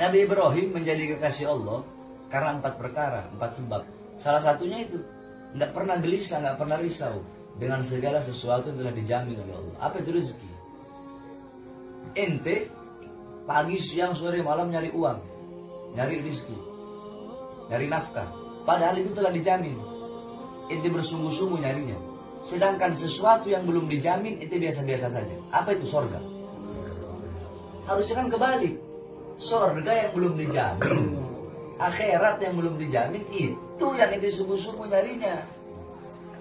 Nabi Ibrahim menjadi kekasih Allah karena 4 perkara, 4 sebab. Salah satunya itu, nggak pernah gelisah, nggak pernah risau dengan segala sesuatu yang telah dijamin oleh Allah. Apa itu rezeki? Ente pagi, siang, sore, malam nyari uang, nyari rezeki, nyari nafkah. Padahal itu telah dijamin. Ente bersungguh-sungguh nyarinya. Sedangkan sesuatu yang belum dijamin, ente biasa-biasa saja. Apa itu? Sorga. Harusnya kan kebalik. Sorga yang belum dijamin, akhirat yang belum dijamin, itu yang ente sungguh-sungguh nyarinya.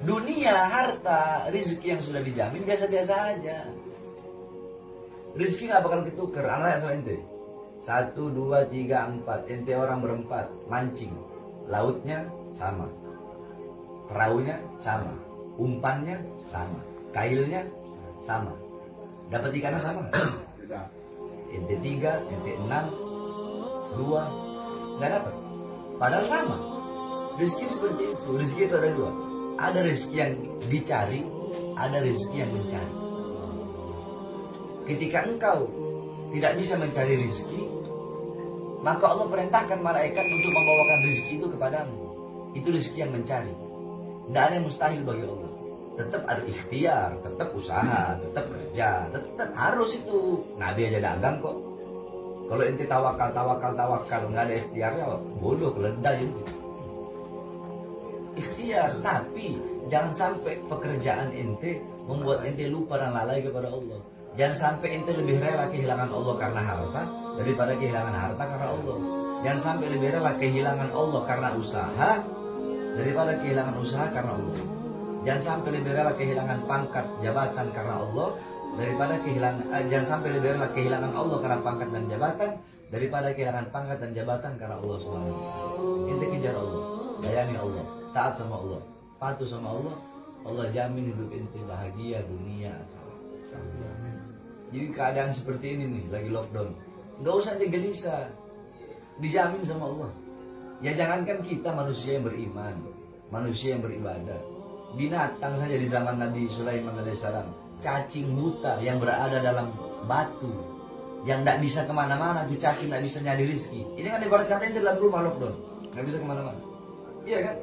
Dunia, harta, rezeki yang sudah dijamin biasa-biasa aja. Rezeki nggak bakal ketuker. Anak sama ente 1, 2, 3, 4. Ente orang berempat mancing, lautnya sama, perahunya sama, umpannya sama, kailnya sama, dapat ikannya sama nggak? Ente 3, ente 6, 2, nggak dapat. Padahal sama. Rezeki seperti itu. Rezeki itu ada 2. Ada rezeki yang dicari, ada rezeki yang mencari. Ketika engkau tidak bisa mencari rezeki, maka Allah perintahkan malaikat untuk membawakan rezeki itu kepadamu. Itu rezeki yang mencari. Tidak ada yang mustahil bagi Allah. Tetap ada ikhtiar, tetap usaha, tetap kerja, tetap harus itu. Nabi aja dagang kok. Kalau ente tawakal, nggak ada ikhtiarnya, bodoh, keledai itu. Ikhtiar, tapi jangan sampai pekerjaan ente membuat ente lupa dan lalai kepada Allah. Jangan sampai ente lebih rela kehilangan Allah karena harta daripada kehilangan harta karena Allah. Jangan sampai lebih rela kehilangan Allah karena usaha daripada kehilangan usaha karena Allah. Jangan sampai lebih rela kehilangan pangkat jabatan karena Allah daripada jangan sampai lebih rela kehilangan Allah karena pangkat dan jabatan daripada kehilangan pangkat dan jabatan karena Allah Subhanahu wa taala. Ente kejar Allah, layani Allah, taat sama Allah, patuh sama Allah. Allah jamin hidup ente bahagia dunia akhirat. Jadi keadaan seperti ini nih, lagi lockdown, nggak usah gelisah, dijamin sama Allah. Ya jangankan kita manusia yang beriman, manusia yang beribadah, binatang saja di zaman Nabi Sulaiman alaihissalam, cacing buta yang berada dalam batu, yang tidak bisa kemana-mana, tuh cacing tidak bisa nyari rezeki. Ini kan ibarat katanya dalam rumah lockdown, nggak bisa kemana-mana. Iya kan?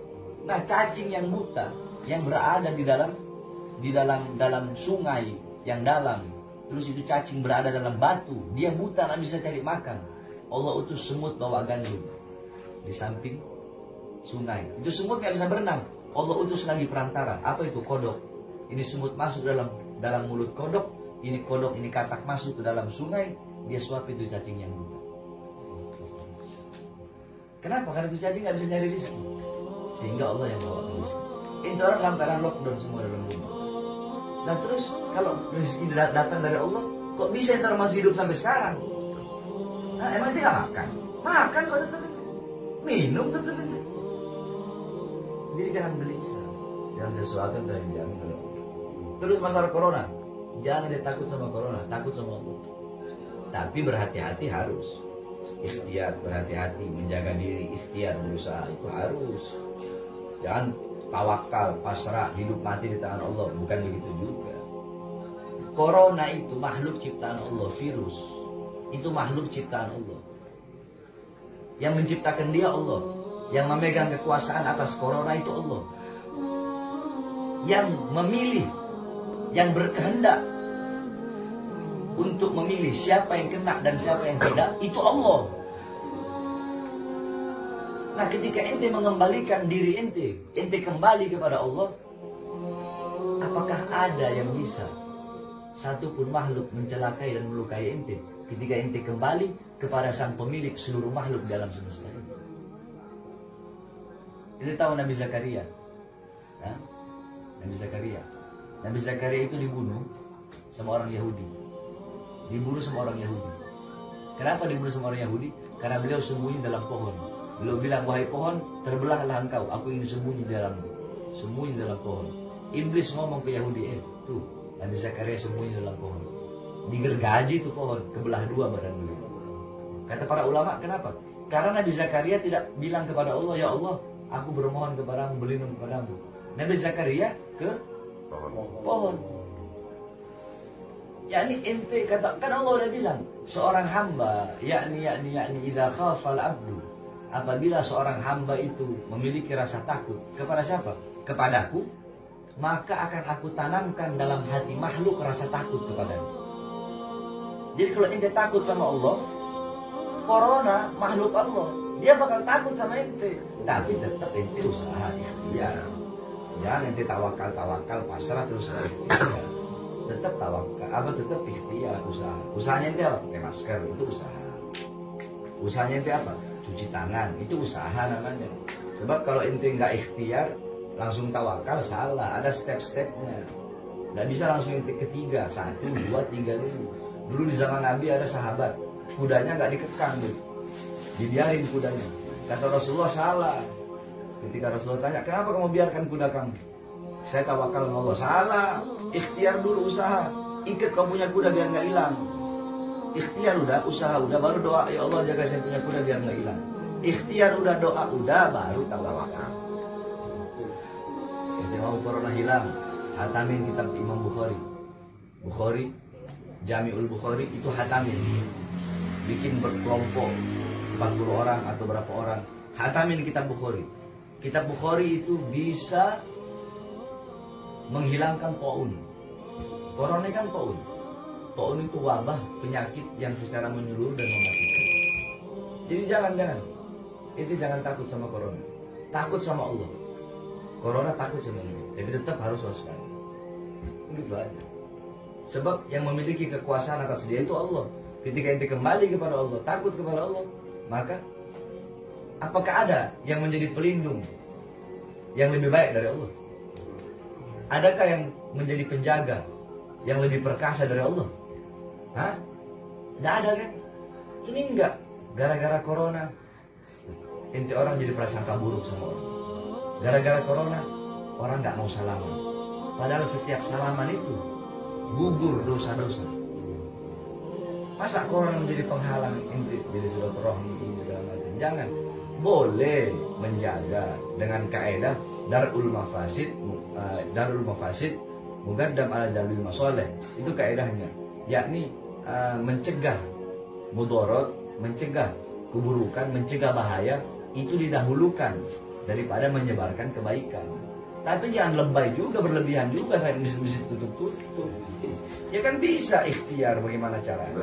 Nah cacing yang buta, yang berada di dalam sungai yang dalam. Terus itu cacing berada dalam batu, dia buta, nggak bisa cari makan. Allah utus semut bawa gandum di samping sungai. Itu semut nggak bisa berenang. Allah utus lagi perantara. Apa itu? Kodok. Ini semut masuk dalam mulut kodok. Ini kodok, ini katak masuk ke dalam sungai. Dia suap itu cacing yang buta. Kenapa? Karena itu cacing nggak bisa nyari rezeki. Sehingga Allah yang bawa rezeki. Itu orang dalam keadaan lockdown semua dalam rumah. Nah terus kalau rezeki datang dari Allah, kok bisa ntar masih hidup sampai sekarang? Nah emang dia gak makan? Makan kok tetap itu. Minum tetap itu. Jadi jangan gelisah dengan sesuatu yang telah dijamin oleh Allah. Terus masalah corona, jangan ada takut sama corona, takut sama Allah. Tapi berhati-hati harus. Ikhtiar, berhati-hati, menjaga diri, ikhtiar, berusaha itu harus. Jangan tawakal, pasrah, hidup mati di tangan Allah. Bukan begitu juga. Corona itu makhluk ciptaan Allah, virus itu makhluk ciptaan Allah. Yang menciptakan dia Allah. Yang memegang kekuasaan atas corona itu Allah. Yang memilih, yang berkehendak untuk memilih siapa yang kena dan siapa yang tidak, itu Allah. Nah ketika ente mengembalikan diri ente kembali kepada Allah, apakah ada yang bisa satupun makhluk mencelakai dan melukai ente ketika ente kembali kepada sang pemilik seluruh makhluk dalam semesta ini? Ente tahu Nabi Zakaria? Ya? Nabi Zakaria itu dibunuh sama orang Yahudi. Dibunuh sama orang Yahudi. Kenapa dibunuh sama orang Yahudi? Karena beliau sembunyi dalam pohon. Beliau bilang, wahai pohon, terbelahlah engkau, aku ingin sembunyi dalam pohon. Iblis ngomong ke Yahudi, tuh, Nabi Zakaria sembunyi dalam pohon. Digergaji tuh pohon, kebelah dua badan beliau. Kata para ulama, kenapa? Karena Nabi Zakaria tidak bilang kepada Allah, ya Allah, aku bermohon kepadamu, berlindung kepadamu. Nabi Zakaria ke pohon. yakni ente kata kan Allah udah bilang seorang hamba yakni idza khafal abdu, apabila seorang hamba itu memiliki rasa takut kepada siapa? Kepadaku, maka akan aku tanamkan dalam hati makhluk rasa takut kepadanya. Jadi kalau ente takut sama Allah, corona makhluk Allah, dia bakal takut sama ente. Tapi tetap ente usaha ikhtiar. Jangan ente tawakal pasrah terus ikhtiar. Tetap tawakal, tetap ikhtiar usaha. Usahanya ente apa? Pakai masker, itu usaha. Usahanya ente apa? Cuci tangan, itu usaha namanya. Sebab kalau ente nggak ikhtiar, langsung tawakal salah. Ada step-stepnya. Nggak bisa langsung ente ketiga, 1, 2, 3 dulu. Dulu di zaman Nabi ada sahabat, kudanya nggak dikekang gitu, dibiarin kudanya. Kata Rasulullah salah. Ketika Rasulullah tanya, kenapa kamu biarkan kuda kamu? Saya tawakal sama Allah. Salah. Ikhtiar dulu usaha. Ikat kau punya kuda biar nggak hilang. Ikhtiar udah, usaha udah, baru doa, ya Allah jaga saya punya kuda biar nggak hilang. Ikhtiar udah, doa udah, baru tawakal. Jadi mau corona hilang, hatamin kitab Imam Bukhari, Jami'ul Bukhari itu hatamin. Bikin berkelompok 40 orang atau berapa orang, hatamin kitab Bukhari. Kitab Bukhari itu bisa menghilangkan taun. Corona kan taun. Taun itu wabah, penyakit yang secara menyeluruh dan mematikan. Jadi jangan takut sama corona. Takut sama Allah. Corona takut sama Allah. Jadi tetap harus waspada. Begitu aja. Sebab yang memiliki kekuasaan atas dia itu Allah. Ketika ente kembali kepada Allah, takut kepada Allah, maka apakah ada yang menjadi pelindung yang lebih baik dari Allah? Adakah yang menjadi penjaga yang lebih perkasa dari Allah? Hah? Tidak ada kan? Ini enggak. Gara-gara corona, ente orang jadi prasangka buruk sama orang. Gara-gara corona, orang nggak mau salaman. Padahal setiap salaman itu gugur dosa-dosa. Masa corona menjadi penghalang ente jadi silaturahmi ini segala macam? Jangan. Boleh menjaga dengan kaidah darul mafasid mugaddam ala jalbil masalih. Itu kaidahnya, yakni mencegah mudarat, mencegah keburukan, mencegah bahaya itu didahulukan daripada menyebarkan kebaikan. Tapi jangan lebay juga, berlebihan juga, saya bisa tutup. Ya kan bisa ikhtiar, bagaimana caranya?